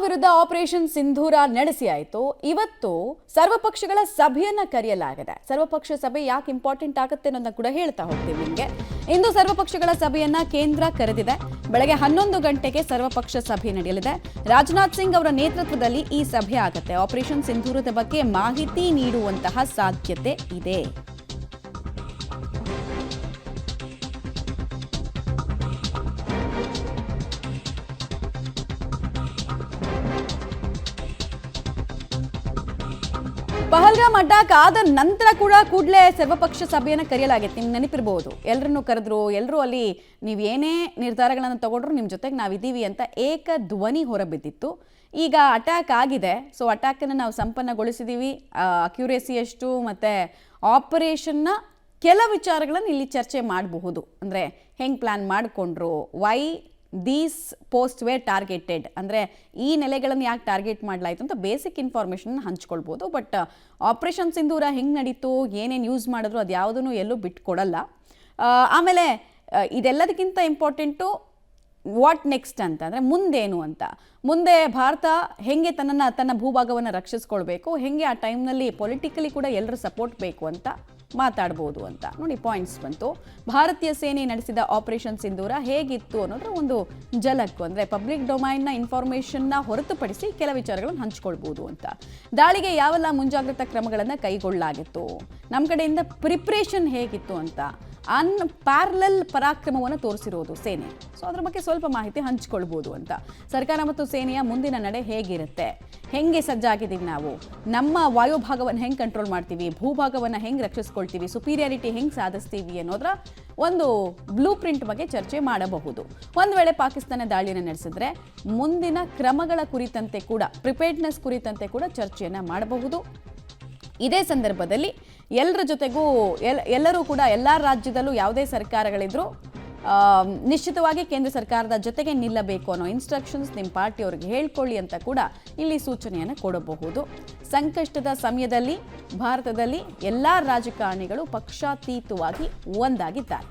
ವಿರುದ್ಧ ಆಪರೇಷನ್ ಸಿಂಧೂರ ನಡೆಸಿ ಆಯಿತು. ಇವತ್ತು ಸರ್ವಪಕ್ಷಗಳ ಸಭೆಯನ್ನ ಕರೆಯಲಾಗಿದೆ. ಸರ್ವಪಕ್ಷ ಸಭೆ ಯಾಕೆ ಇಂಪಾರ್ಟೆಂಟ್ ಆಗುತ್ತೆ ಅನ್ನೋದನ್ನ ಕೂಡ ಹೇಳ್ತಾ ಹೋಗ್ತೀವಿ ನಿಮಗೆ. ಇಂದು ಸರ್ವಪಕ್ಷಗಳ ಸಭೆಯನ್ನ ಕೇಂದ್ರ ಕರೆದಿದೆ. ಬೆಳಗ್ಗೆ 11 ಗಂಟೆಗೆ ಸರ್ವಪಕ್ಷ ಸಭೆ ನಡೆಯಲಿದೆ. ರಾಜನಾಥ್ ಸಿಂಗ್ ಅವರ ನೇತೃತ್ವದಲ್ಲಿ ಈ ಸಭೆ ಆಗುತ್ತೆ. ಆಪರೇಷನ್ ಸಿಂಧೂರದ ಬಗ್ಗೆ ಮಾಹಿತಿ ನೀಡುವಂತಹ ಸಾಧ್ಯತೆ ಇದೆ. ಪಹಲ್ಗಾಮ್ ಅಟ್ಯಾಕ್ ಆದ ನಂತರ ಕೂಡ ಕೂಡಲೇ ಸರ್ವಪಕ್ಷ ಸಭೆಯನ್ನು ಕರೆಯಲಾಗಿತ್ತು. ನಿಮ್ಗೆ ನೆನಪಿರಬಹುದು, ಎಲ್ಲರನ್ನು ಕರೆದ್ರು. ಎಲ್ಲರೂ ಅಲ್ಲಿ ನೀವು ಏನೇ ನಿರ್ಧಾರಗಳನ್ನು ತಗೊಂಡ್ರು ನಿಮ್ಮ ಜೊತೆಗೆ ನಾವಿದ್ದೀವಿ ಅಂತ ಏಕ ಧ್ವನಿ ಹೊರಬಿದ್ದಿತ್ತು. ಈಗ ಅಟ್ಯಾಕ್ ಆಗಿದೆ. ಸೊ ಅಟ್ಯಾಕನ್ನು ನಾವು ಸಂಪನ್ನಗೊಳಿಸಿದ್ದೀವಿ. ಅಕ್ಯುರೇಸಿ ಎಷ್ಟು ಮತ್ತು ಆಪರೇಷನ್ನ ಕೆಲ ವಿಚಾರಗಳನ್ನು ಇಲ್ಲಿ ಚರ್ಚೆ ಮಾಡಬಹುದು. ಅಂದರೆ ಹೆಂಗೆ ಪ್ಲ್ಯಾನ್ ಮಾಡಿಕೊಂಡ್ರು, why these post were targeted, ಅಂದರೆ ಈ ನೆಲೆಗಳನ್ನು ಯಾಕೆ ಟಾರ್ಗೆಟ್ ಮಾಡಲಾಯಿತು ಅಂತ ಬೇಸಿಕ್ ಇನ್ಫಾರ್ಮೇಷನ್ ಹಂಚ್ಕೊಳ್ಬೋದು. ಬಟ್ ಆಪರೇಷನ್ ಸಿಂಧೂರ ಹೆಂಗೆ ನಡೀತು, ಏನೇನು ಯೂಸ್ ಮಾಡಿದ್ರು ಅದು ಯಾವುದೂ ಎಲ್ಲೂ ಬಿಟ್ಕೊಡಲ್ಲ. ಆಮೇಲೆ ಇದೆಲ್ಲದಕ್ಕಿಂತ ಇಂಪಾರ್ಟೆಂಟು ವಾಟ್ ನೆಕ್ಸ್ಟ್ ಅಂತ, ಅಂದರೆ ಮುಂದೇನು ಅಂತ. ಮುಂದೆ ಭಾರತ ಹೆಂಗೆ ತನ್ನ ಭೂಭಾಗವನ್ನು ರಕ್ಷಿಸ್ಕೊಳ್ಬೇಕು, ಹೆಂಗೆ ಆ ಟೈಮ್ನಲ್ಲಿ ಪೊಲಿಟಿಕಲಿ ಕೂಡ ಎಲ್ಲರೂ ಸಪೋರ್ಟ್ ಬೇಕು ಅಂತ ಮಾತಾಡ್ಬೋದು ಅಂತ. ನೋಡಿ, ಪಾಯಿಂಟ್ಸ್ ಬಂತು. ಭಾರತೀಯ ಸೇನೆ ನಡೆಸಿದ ಆಪರೇಷನ್ ಸಿಂಧೂರ ಹೇಗಿತ್ತು ಅನ್ನೋದ್ರ ಒಂದು ಝಲಕ್, ಅಂದರೆ ಪಬ್ಲಿಕ್ ಡೊಮೈನ್ನ ಇನ್ಫಾರ್ಮೇಷನ್ನ ಹೊರತುಪಡಿಸಿ ಕೆಲ ವಿಚಾರಗಳನ್ನು ಹಂಚ್ಕೊಳ್ಬೋದು ಅಂತ. ದಾಳಿಗೆ ಯಾವೆಲ್ಲ ಮುಂಜಾಗ್ರತಾ ಕ್ರಮಗಳನ್ನು ಕೈಗೊಳ್ಳಲಾಗಿತ್ತು, ನಮ್ಮ ಕಡೆಯಿಂದ ಪ್ರಿಪ್ರೇಷನ್ ಹೇಗಿತ್ತು ಅಂತ ಪ್ಯಾರಲಲ್ ಪರಾಕ್ರಮವನ್ನು ತೋರಿಸಿರೋದು ಸೇನೆ. ಸೊ ಅದ್ರ ಬಗ್ಗೆ ಸ್ವಲ್ಪ ಮಾಹಿತಿ ಹಂಚ್ಕೊಳ್ಬೋದು ಅಂತ. ಸರ್ಕಾರ ಮತ್ತು ಸೇನೆಯ ಮುಂದಿನ ನಡೆ ಹೇಗಿರುತ್ತೆ, ಹೆಂಗೆ ಸಜ್ಜಾಗಿದ್ದೀವಿ ನಾವು, ನಮ್ಮ ವಾಯುಭಾಗವನ್ನು ಹೆಂಗೆ ಕಂಟ್ರೋಲ್ ಮಾಡ್ತೀವಿ, ಭೂಭಾಗವನ್ನು ಹೆಂಗೆ ರಕ್ಷಿಸ್ಕೊಳ್ತೀವಿ, ಸುಪೀರಿಯಾರಿಟಿ ಹೆಂಗೆ ಸಾಧಿಸ್ತೀವಿ ಅನ್ನೋದರ ಒಂದು ಬ್ಲೂ ಪ್ರಿಂಟ್ ಬಗ್ಗೆ ಚರ್ಚೆ ಮಾಡಬಹುದು. ಒಂದು ವೇಳೆ ಪಾಕಿಸ್ತಾನ ದಾಳಿಯನ್ನು ನಡೆಸಿದ್ರೆ ಮುಂದಿನ ಕ್ರಮಗಳ ಕುರಿತಂತೆ ಕೂಡ, ಪ್ರಿಪೇರ್ಡ್ನೆಸ್ ಕುರಿತಂತೆ ಕೂಡ ಚರ್ಚೆಯನ್ನು ಮಾಡಬಹುದು. ಇದೇ ಸಂದರ್ಭದಲ್ಲಿ ಎಲ್ಲರ ಜೊತೆಗೂ ಎಲ್ಲರೂ ಕೂಡ ಎಲ್ಲ ರಾಜ್ಯದಲ್ಲೂ ಯಾವುದೇ ಸರ್ಕಾರಗಳಿದ್ರೂ ನಿಶ್ಚಿತವಾಗಿ ಕೇಂದ್ರ ಸರ್ಕಾರದ ಜೊತೆಗೆ ನಿಲ್ಲಬೇಕು ಅನ್ನೋ ಇನ್ಸ್ಟ್ರಕ್ಷನ್ಸ್ ನಿಮ್ಮ ಪಾರ್ಟಿಯವ್ರಿಗೆ ಹೇಳ್ಕೊಳ್ಳಿ ಅಂತ ಕೂಡ ಇಲ್ಲಿ ಸೂಚನೆಯನ್ನು ಕೊಡಬಹುದು. ಸಂಕಷ್ಟದ ಸಮಯದಲ್ಲಿ ಭಾರತದಲ್ಲಿ ಎಲ್ಲ ರಾಜಕಾರಣಿಗಳು ಪಕ್ಷಾತೀತವಾಗಿ ಒಂದಾಗಿದ್ದಾರೆ.